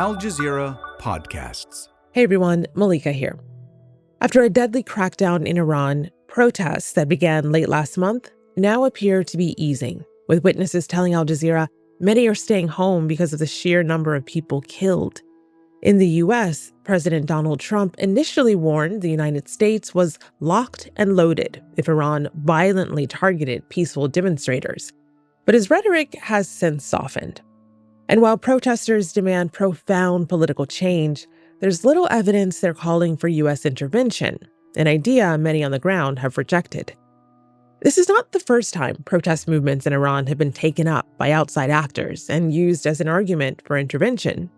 Al Jazeera Podcasts. Hey everyone, Malika here. After a deadly crackdown in Iran, protests that began late last month now appear to be easing, with witnesses telling Al Jazeera many are staying home because of the sheer number of people killed. In the U.S., President Donald Trump initially warned the United States was locked and loaded if Iran violently targeted peaceful demonstrators. But his rhetoric has since softened. And while protesters demand profound political change, there's little evidence they're calling for U.S. intervention, an idea many on the ground have rejected. This is not the first time protest movements in Iran have been taken up by outside actors and used as an argument for intervention.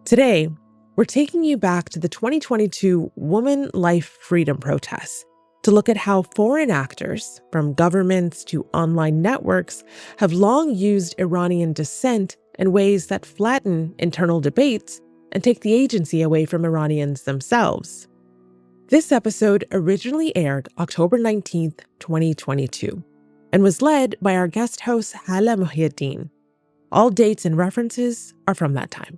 Today, we're taking you back to the 2022 Woman Life Freedom protests to look at how foreign actors, from governments to online networks, have long used Iranian dissent in ways that flatten internal debates and take the agency away from Iranians themselves. This episode originally aired October 19th, 2022, and was led by our guest host, Halla Moheiddeen. All dates and references are from that time.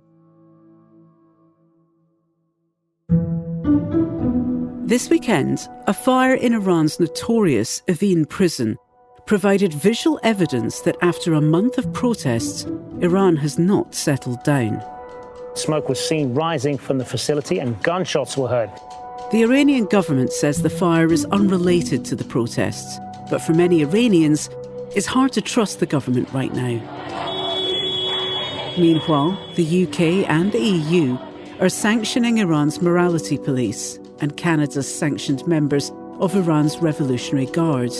This weekend, a fire in Iran's notorious Evin prison provided visual evidence that after a month of protests, Iran has not settled down. Smoke was seen rising from the facility and gunshots were heard. The Iranian government says the fire is unrelated to the protests, but for many Iranians, it's hard to trust the government right now. Meanwhile, the UK and the EU are sanctioning Iran's morality police and Canada's sanctioned members of Iran's Revolutionary Guard.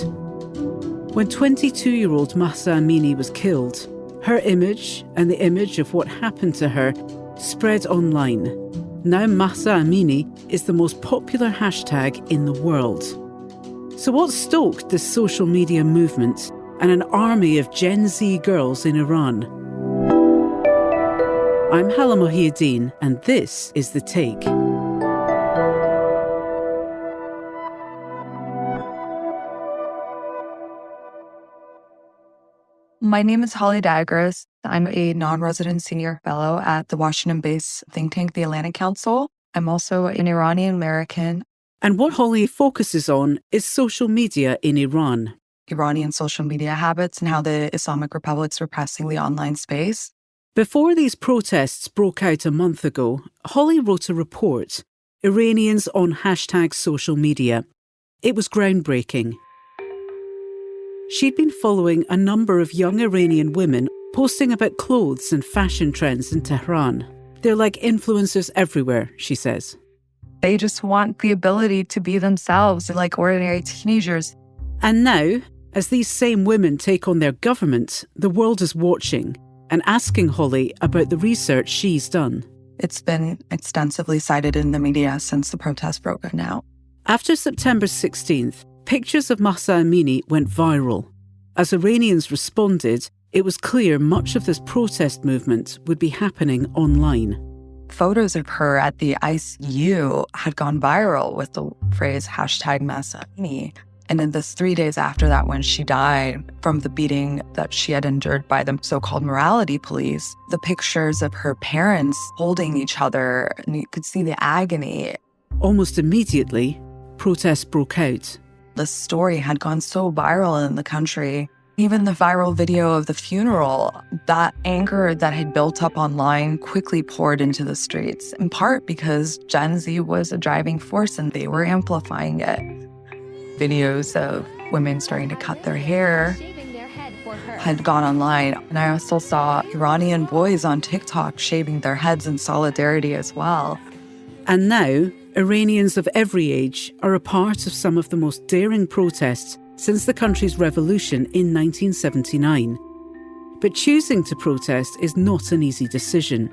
When 22-year-old Mahsa Amini was killed, her image and the image of what happened to her spread online. Now Mahsa Amini is the most popular hashtag in the world. So what stoked this social media movement and an army of Gen Z girls in Iran? I'm Halla Moheiddeen, and this is The Take. My name is Dagres. I'm a non-resident senior fellow at the Washington-based think tank, the Atlantic Council. I'm also an Iranian American. And what Holly focuses on is social media in Iran. Iranian social media habits and how the Islamic Republic's repressing the online space. Before these protests broke out a month ago, Holly wrote a report, Iranians on hashtag social media. It was groundbreaking. She'd been following a number of young Iranian women posting about clothes and fashion trends in Tehran. They're like influencers everywhere, she says. They just want the ability to be themselves like ordinary teenagers. And now, as these same women take on their government, the world is watching and asking Holly about the research she's done. It's been extensively cited in the media since the protests broke out. After September 16th, pictures of Mahsa Amini went viral. As Iranians responded, it was clear much of this protest movement would be happening online. Photos of her at the ICU had gone viral with the phrase hashtag Mahsa Amini. And in the 3 days after that, when she died from the beating that she had endured by the so-called morality police, the pictures of her parents holding each other, and you could see the agony. Almost immediately, protests broke out. The story had gone so viral in the country. Even the viral video of the funeral, that anger that had built up online quickly poured into the streets, in part because Gen Z was a driving force and they were amplifying it. Videos of women starting to cut their hair had gone online. And I also saw Iranian boys on TikTok shaving their heads in solidarity as well. And now, Iranians of every age are a part of some of the most daring protests since the country's revolution in 1979. But choosing to protest is not an easy decision.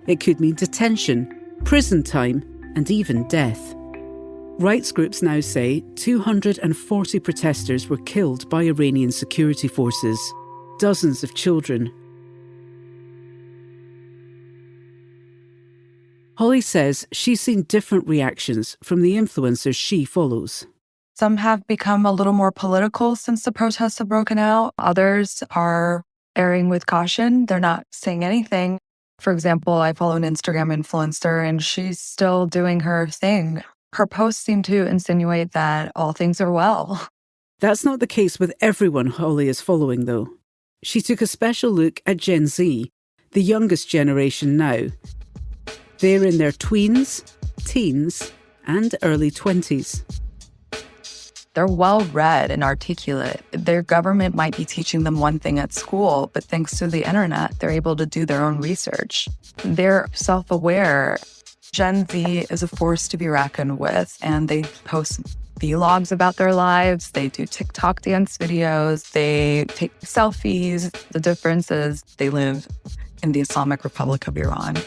It could mean detention, prison time, and even death. Rights groups now say 240 protesters were killed by Iranian security forces, dozens of children. Holly says she's seen different reactions from the influencers she follows. Some have become a little more political since the protests have broken out. Others are erring with caution. They're not saying anything. For example, I follow an Instagram influencer and she's still doing her thing. Her posts seem to insinuate that all things are well. That's not the case with everyone Holly is following, though. She took a special look at Gen Z, the youngest generation now. They're in their tweens, teens, and early 20s. They're well-read and articulate. Their government might be teaching them one thing at school, but thanks to the internet, they're able to do their own research. They're self-aware. Gen Z is a force to be reckoned with, and they post vlogs about their lives. They do TikTok dance videos. They take selfies. The difference is they live in the Islamic Republic of Iran.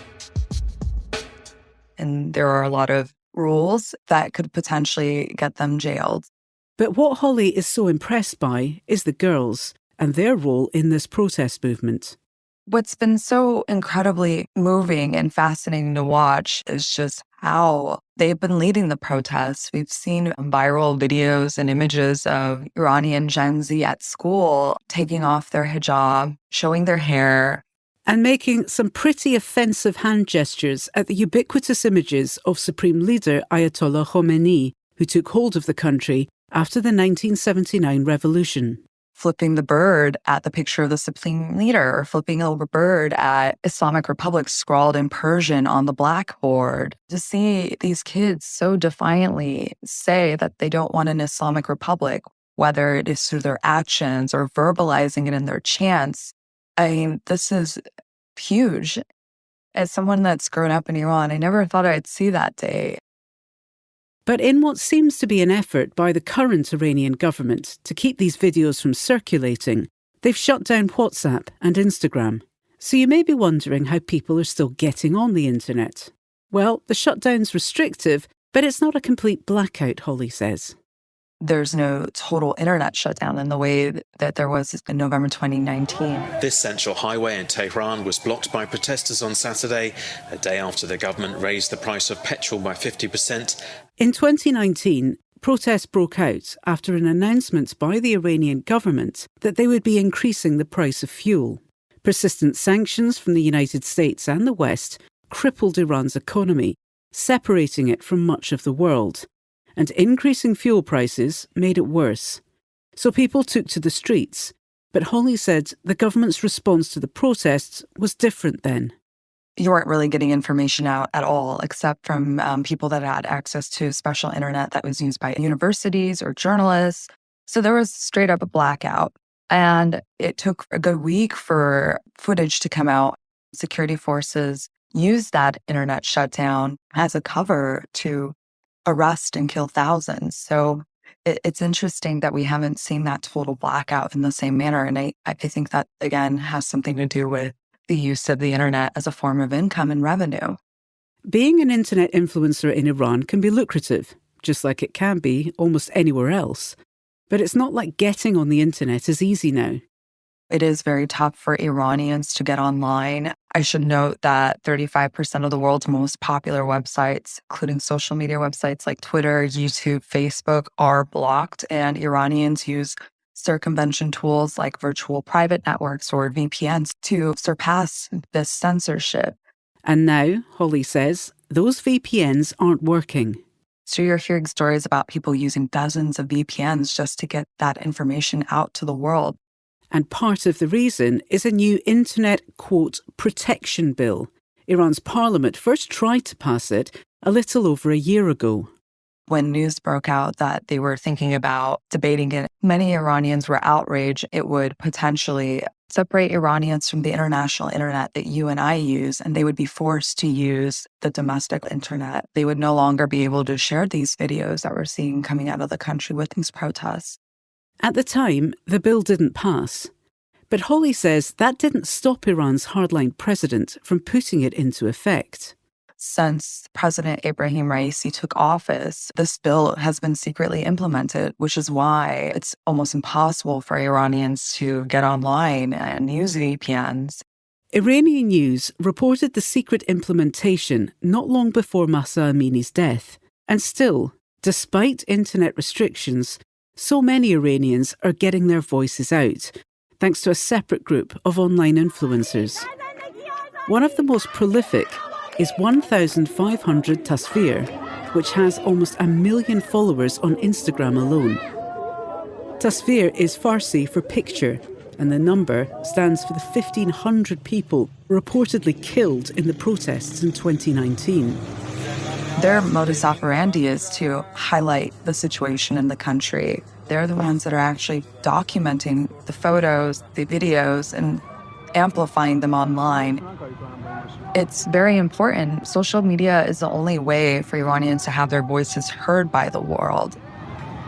And there are a lot of rules that could potentially get them jailed. But what Holly is so impressed by is the girls and their role in this protest movement. What's been so incredibly moving and fascinating to watch is just how they've been leading the protests. We've seen viral videos and images of Iranian Gen Z at school taking off their hijab, showing their hair, and making some pretty offensive hand gestures at the ubiquitous images of Supreme Leader Ayatollah Khomeini, who took hold of the country after the 1979 revolution. Flipping the bird at the picture of the Supreme Leader, or flipping a bird at Islamic Republic scrawled in Persian on the blackboard. To see these kids so defiantly say that they don't want an Islamic Republic, whether it is through their actions or verbalizing it in their chants, I mean, this is huge. As someone that's grown up in Iran, I never thought I'd see that day. But in what seems to be an effort by the current Iranian government to keep these videos from circulating, they've shut down WhatsApp and Instagram. So you may be wondering how people are still getting on the internet. Well, the shutdown's restrictive, but it's not a complete blackout, Holly says. There's no total internet shutdown in the way that there was in November 2019. This central highway in Tehran was blocked by protesters on Saturday, a day after the government raised the price of petrol by 50%. In 2019, protests broke out after an announcement by the Iranian government that they would be increasing the price of fuel. Persistent sanctions from the United States and the West crippled Iran's economy, separating it from much of the world. And increasing fuel prices made it worse. So people took to the streets. But Holly said the government's response to the protests was different then. You weren't really getting information out at all, except from people that had access to special internet that was used by universities or journalists. So there was straight up a blackout. And it took a good week for footage to come out. Security forces used that internet shutdown as a cover to arrest and kill thousands. So it's interesting that we haven't seen that total blackout in the same manner. And I think that, again, has something to do with the use of the internet as a form of income and revenue. Being an internet influencer in Iran can be lucrative, just like it can be almost anywhere else. But it's not like getting on the internet is easy now. It is very tough for Iranians to get online. I should note that 35% of the world's most popular websites, including social media websites like Twitter, YouTube, Facebook, are blocked, and Iranians use circumvention tools like virtual private networks or VPNs to surpass this censorship. And now, Holly says, those VPNs aren't working. So you're hearing stories about people using dozens of VPNs just to get that information out to the world. And part of the reason is a new internet, quote, protection bill. Iran's parliament first tried to pass it a little over a year ago. When news broke out that they were thinking about debating it, many Iranians were outraged. It would potentially separate Iranians from the international internet that you and I use, and they would be forced to use the domestic internet. They would no longer be able to share these videos that we're seeing coming out of the country with these protests. At the time, the bill didn't pass. But Holly says that didn't stop Iran's hardline president from putting it into effect. Since President Ebrahim Raisi took office, this bill has been secretly implemented, which is why it's almost impossible for Iranians to get online and use VPNs. Iranian news reported the secret implementation not long before Mahsa Amini's death. And still, despite internet restrictions, so many Iranians are getting their voices out, thanks to a separate group of online influencers. One of the most prolific is 1,500 Tasvir, which has almost 1 million followers on Instagram alone. Tasvir is Farsi for picture, and the number stands for the 1,500 people reportedly killed in the protests in 2019. Their modus operandi is to highlight the situation in the country. They're the ones that are actually documenting the photos, the videos, and amplifying them online. It's very important. Social media is the only way for Iranians to have their voices heard by the world.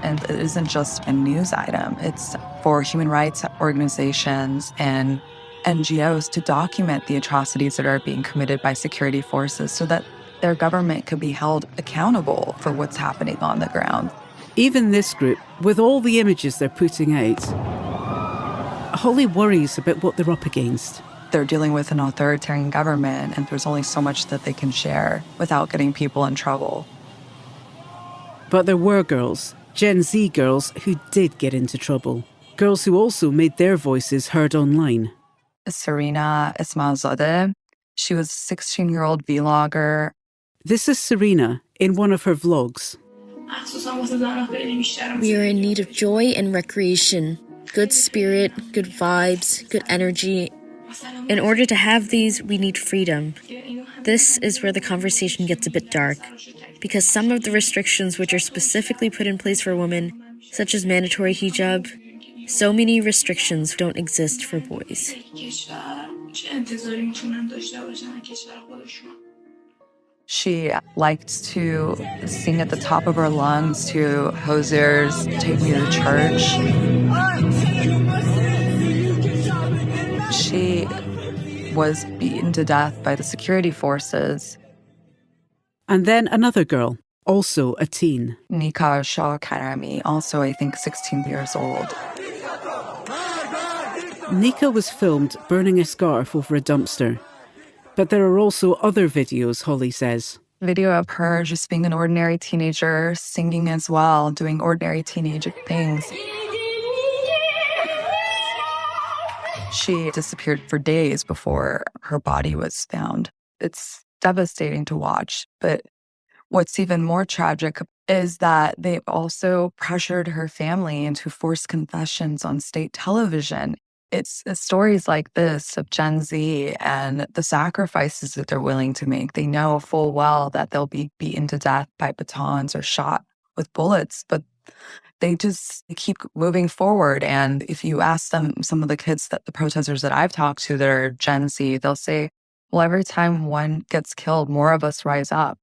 And it isn't just a news item. It's for human rights organizations and NGOs to document the atrocities that are being committed by security forces so that their government could be held accountable for what's happening on the ground. Even this group, with all the images they're putting out, Holly worries about what they're up against. They're dealing with an authoritarian government, and there's only so much that they can share without getting people in trouble. But there were girls, Gen Z girls, who did get into trouble. Girls who also made their voices heard online. Serena Ismailzadeh, she was a 16-year-old vlogger. This is Serena in one of her vlogs. We are in need of joy and recreation, good spirit, good vibes, good energy. In order to have these, we need freedom. This is where the conversation gets a bit dark, because some of the restrictions which are specifically put in place for women, such as mandatory hijab, so many restrictions don't exist for boys. She liked to sing at the top of her lungs to Hosier's Take Me to Church. She was beaten to death by the security forces. And then another girl, also a teen. Nika Shah Karami, also I think 16 years old. Nika was filmed burning a scarf over a dumpster. But there are also other videos, Holly says. Video of her just being an ordinary teenager, singing as well, doing ordinary teenage things. She disappeared for days before her body was found. It's devastating to watch, but what's even more tragic is that they've also pressured her family into forced confessions on state television. It's stories like this of Gen Z and the sacrifices that they're willing to make. They know full well that they'll be beaten to death by batons or shot with bullets, but they keep moving forward. And if you ask them, some of the kids, the protesters that I've talked to that are Gen Z, they'll say, well, every time one gets killed, more of us rise up.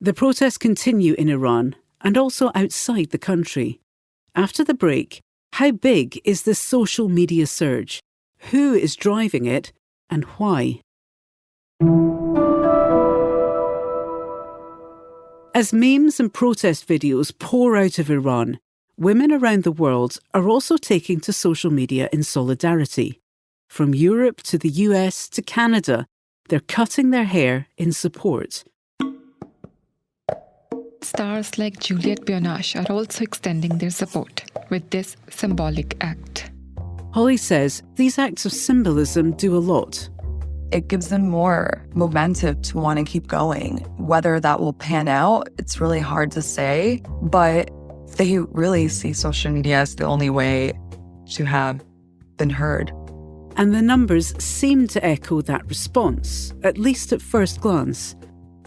The protests continue in Iran and also outside the country. After the break, how big is this social media surge? Who is driving it and why? As memes and protest videos pour out of Iran, women around the world are also taking to social media in solidarity. From Europe to the US to Canada, they're cutting their hair in support. Stars like Juliette Binoche are also extending their support with this symbolic act. Holly says these acts of symbolism do a lot. It gives them more momentum to want to keep going. Whether that will pan out, it's really hard to say, but they really see social media as the only way to have been heard. And the numbers seem to echo that response, at least at first glance.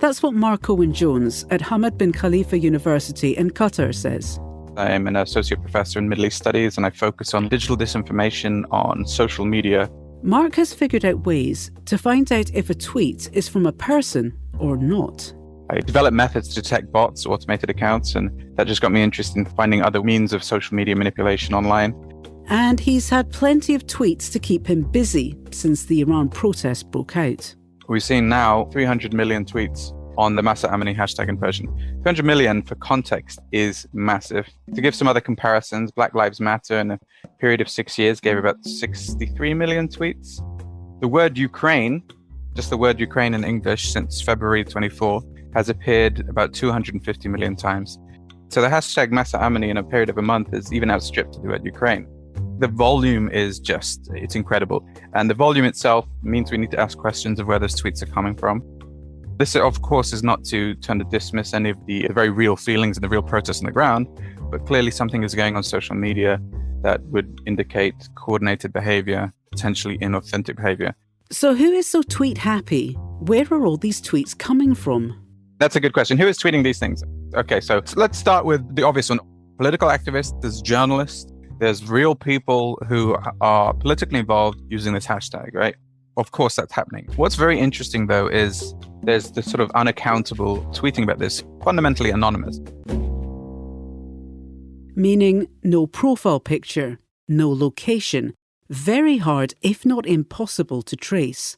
That's what Marc Owen Jones at Hamad bin Khalifa University in Qatar says. I'm an associate professor in Middle East Studies and I focus on digital disinformation on social media. Marc has figured out ways to find out if a tweet is from a person or not. I developed methods to detect bots, automated accounts, and that just got me interested in finding other means of social media manipulation online. And he's had plenty of tweets to keep him busy since the Iran protests broke out. We've seen now 300 million tweets on the Mahsa Amini hashtag in Persian. 300 million, for context, is massive. To give some other comparisons, Black Lives Matter in a period of 6 years gave about 63 million tweets. The word Ukraine, just the word Ukraine in English since February 24, has appeared about 250 million times. So the hashtag Mahsa Amini in a period of a month has even outstripped the word Ukraine. the volume is it's incredible. And the volume itself means we need to ask questions of where those tweets are coming from. This, of course, is not to dismiss any of the very real feelings and the real protests on the ground, but clearly something is going on social media that would indicate coordinated behavior, potentially inauthentic behavior. So who is so tweet happy? Where are all these tweets coming from? That's a good question. Who is tweeting these things? Okay, so let's start with the obvious one. Political activists, there's journalists, there's real people who are politically involved using this hashtag, right? Of course, that's happening. What's very interesting, though, is there's this sort of unaccountable tweeting about this, fundamentally anonymous. Meaning no profile picture, no location, very hard, if not impossible, to trace.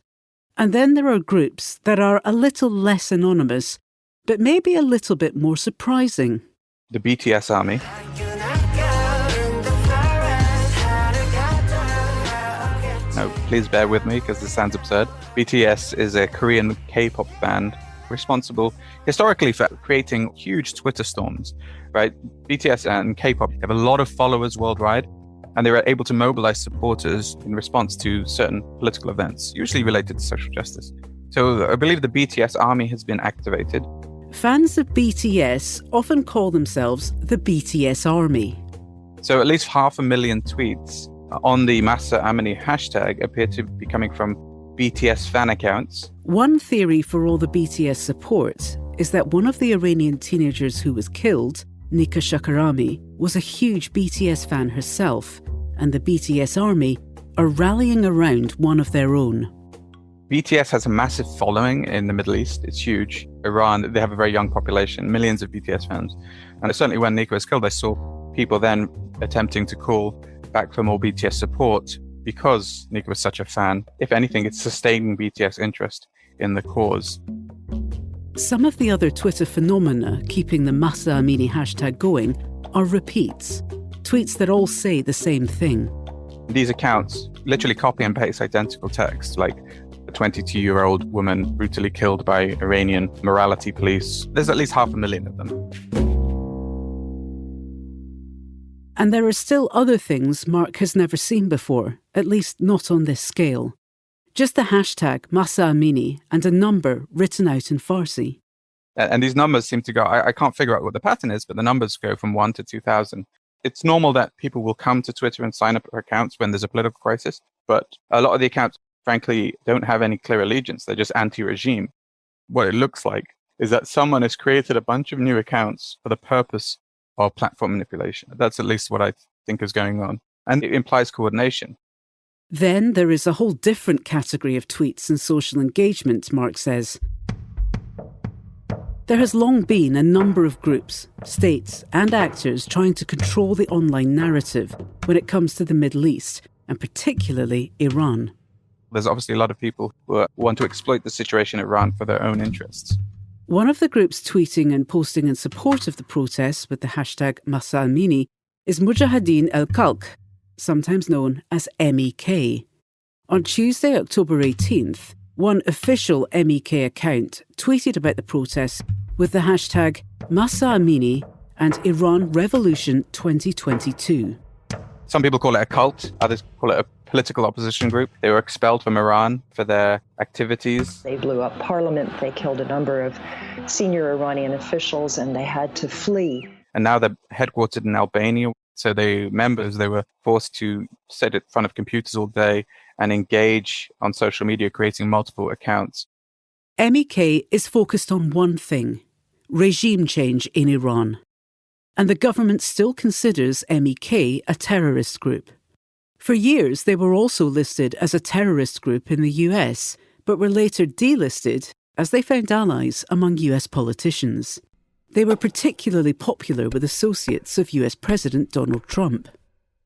And then there are groups that are a little less anonymous, but maybe a little bit more surprising. The BTS army. No, please bear with me because this sounds absurd. BTS is a Korean K-pop band responsible historically for creating huge Twitter storms, right? BTS and K-pop have a lot of followers worldwide, and they were able to mobilize supporters in response to certain political events, usually related to social justice. So I believe the BTS army has been activated. Fans of BTS often call themselves the BTS army. So at least 500,000 tweets on the Mahsa Amini hashtag appear to be coming from BTS fan accounts. One theory for all the BTS support is that one of the Iranian teenagers who was killed, Nika Shakarami, was a huge BTS fan herself, and the BTS army are rallying around one of their own. BTS has a massive following in the Middle East. It's huge. Iran, they have a very young population, millions of BTS fans. And certainly when Nika was killed, I saw people then attempting to call back for more BTS support because Nika was such a fan. If anything, it's sustaining BTS interest in the cause. Some of the other Twitter phenomena keeping the Mahsa Amini hashtag going are repeats, tweets that all say the same thing. These accounts literally copy and paste identical text, like a 22-year-old woman brutally killed by Iranian morality police. There's at least 500,000 of them. And there are still other things Marc has never seen before, at least not on this scale. Just the hashtag Mahsa Amini and a number written out in Farsi. And these numbers seem to go, I can't figure out what the pattern is, but the numbers go from 1 to 2,000. It's normal that people will come to Twitter and sign up for accounts when there's a political crisis, but a lot of the accounts, frankly, don't have any clear allegiance. They're just anti-regime. What it looks like is that someone has created a bunch of new accounts for the purpose of platform manipulation. That's at least what I think is going on. And it implies coordination. Then there is a whole different category of tweets and social engagement, Marc says. There has long been a number of groups, states and actors trying to control the online narrative when it comes to the Middle East, and particularly Iran. There's obviously a lot of people who want to exploit the situation in Iran for their own interests. One of the groups tweeting and posting in support of the protests with the hashtag Mahsa Amini is Mujahideen al-Khalq, sometimes known as MEK. On Tuesday, October 18th, one official MEK account tweeted about the protests with the hashtag Mahsa Amini and Iran Revolution 2022. Some people call it a cult, others call it a political opposition group. They were expelled from Iran for their activities. They blew up parliament, they killed a number of senior Iranian officials, and they had to flee. And now they're headquartered in Albania. So they were forced to sit in front of computers all day and engage on social media, creating multiple accounts. MEK is focused on one thing: regime change in Iran. And the government still considers MEK a terrorist group. For years, they were also listed as a terrorist group in the US, but were later delisted as they found allies among US politicians. They were particularly popular with associates of US President Donald Trump.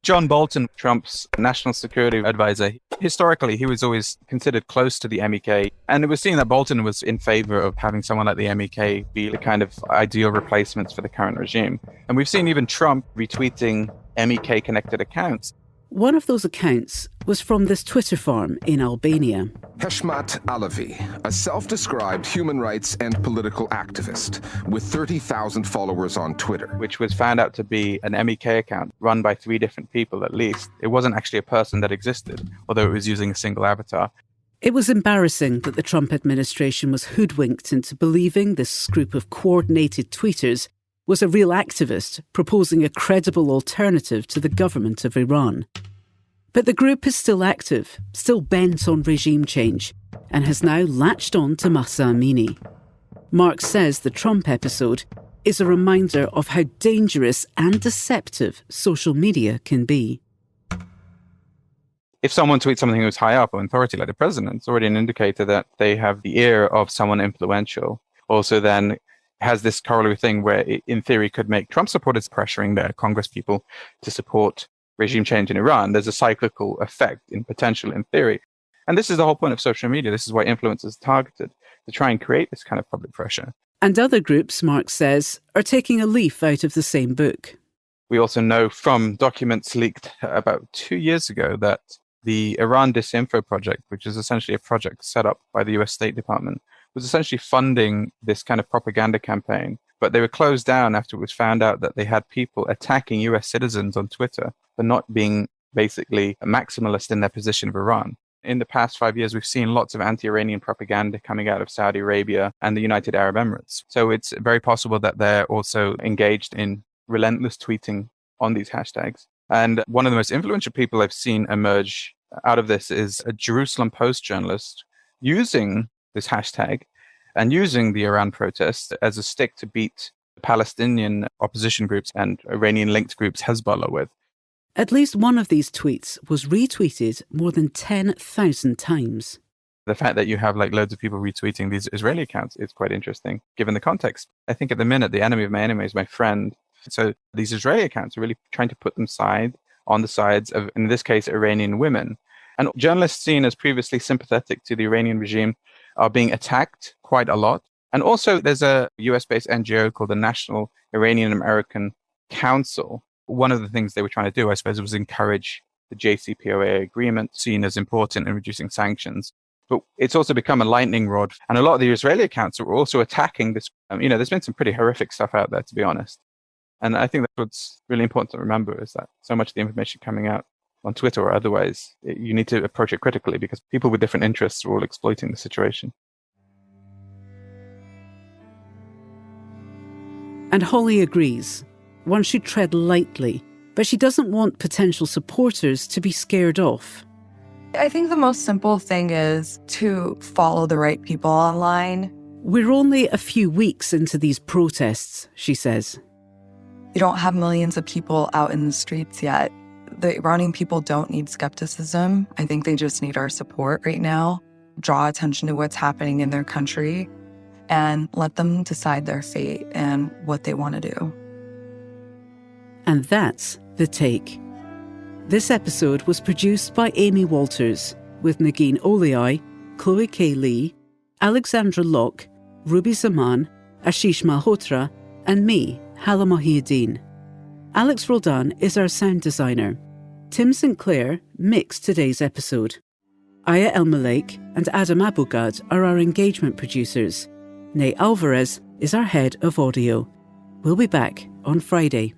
John Bolton, Trump's national security advisor, historically, he was always considered close to the MEK. And it was seen that Bolton was in favor of having someone like the MEK be the kind of ideal replacements for the current regime. And we've seen even Trump retweeting MEK-connected accounts. One of those accounts was from this Twitter farm in Albania. Heshmat Alavi, a self-described human rights and political activist with 30,000 followers on Twitter. Which was found out to be an MEK account run by 3 different people at least. It wasn't actually a person that existed, although it was using a single avatar. It was embarrassing that the Trump administration was hoodwinked into believing this group of coordinated tweeters was a real activist proposing a credible alternative to the government of Iran. But the group is still active, still bent on regime change, and has now latched on to Mahsa Amini. Marc says the Trump episode is a reminder of how dangerous and deceptive social media can be. If someone tweets something who's high up or authority, like the president, it's already an indicator that they have the ear of someone influential. Also then has this corollary thing where it, in theory, could make Trump supporters pressuring their Congress people to support regime change in Iran. There's a cyclical effect in potential, in theory. And this is the whole point of social media. This is why influencers are targeted, to try and create this kind of public pressure. And other groups, Marc says, are taking a leaf out of the same book. We also know from documents leaked about 2 years ago that the Iran Disinfo Project, which is essentially a project set up by the US State Department, was essentially funding this kind of propaganda campaign. But they were closed down after it was found out that they had people attacking US citizens on Twitter for not being basically a maximalist in their position of Iran. In the past 5 years, we've seen lots of anti-Iranian propaganda coming out of Saudi Arabia and the United Arab Emirates. So it's very possible that they're also engaged in relentless tweeting on these hashtags. And one of the most influential people I've seen emerge out of this is a Jerusalem Post journalist using this hashtag and using the Iran protests as a stick to beat Palestinian opposition groups and Iranian-linked groups Hezbollah with. At least one of these tweets was retweeted more than 10,000 times. The fact that you have like loads of people retweeting these Israeli accounts is quite interesting, given the context. I think at the minute, the enemy of my enemy is my friend. So these Israeli accounts are really trying to put them on the sides of, in this case, Iranian women. And journalists seen as previously sympathetic to the Iranian regime are being attacked quite a lot. And also there's a US-based NGO called the National Iranian American Council. One of the things they were trying to do, I suppose, was encourage the JCPOA agreement, seen as important in reducing sanctions. But it's also become a lightning rod. And a lot of the Israeli accounts are also attacking this. There's been some pretty horrific stuff out there, to be honest. And I think that's what's really important to remember, is that so much of the information coming out on Twitter or otherwise, you need to approach it critically, because people with different interests are all exploiting the situation. And Holly agrees. One should tread lightly, but she doesn't want potential supporters to be scared off. I think the most simple thing is to follow the right people online. We're only a few weeks into these protests, she says. You don't have millions of people out in the streets yet. The Iranian people don't need skepticism. I think they just need our support right now. Draw attention to what's happening in their country and let them decide their fate and what they want to do. And that's The Take. This episode was produced by Amy Walters, with Negin Owliaei, Chloe K. Lee, Alexandra Locke, Ruby Zaman, Ashish Malhotra, and me, Halla Moheiddeen. Alex Roldan is our sound designer. Tim St. Clair mixed today's episode. Aya Al-Melhem and Adam Abugad are our engagement producers. Ney Alvarez is our head of audio. We'll be back on Friday.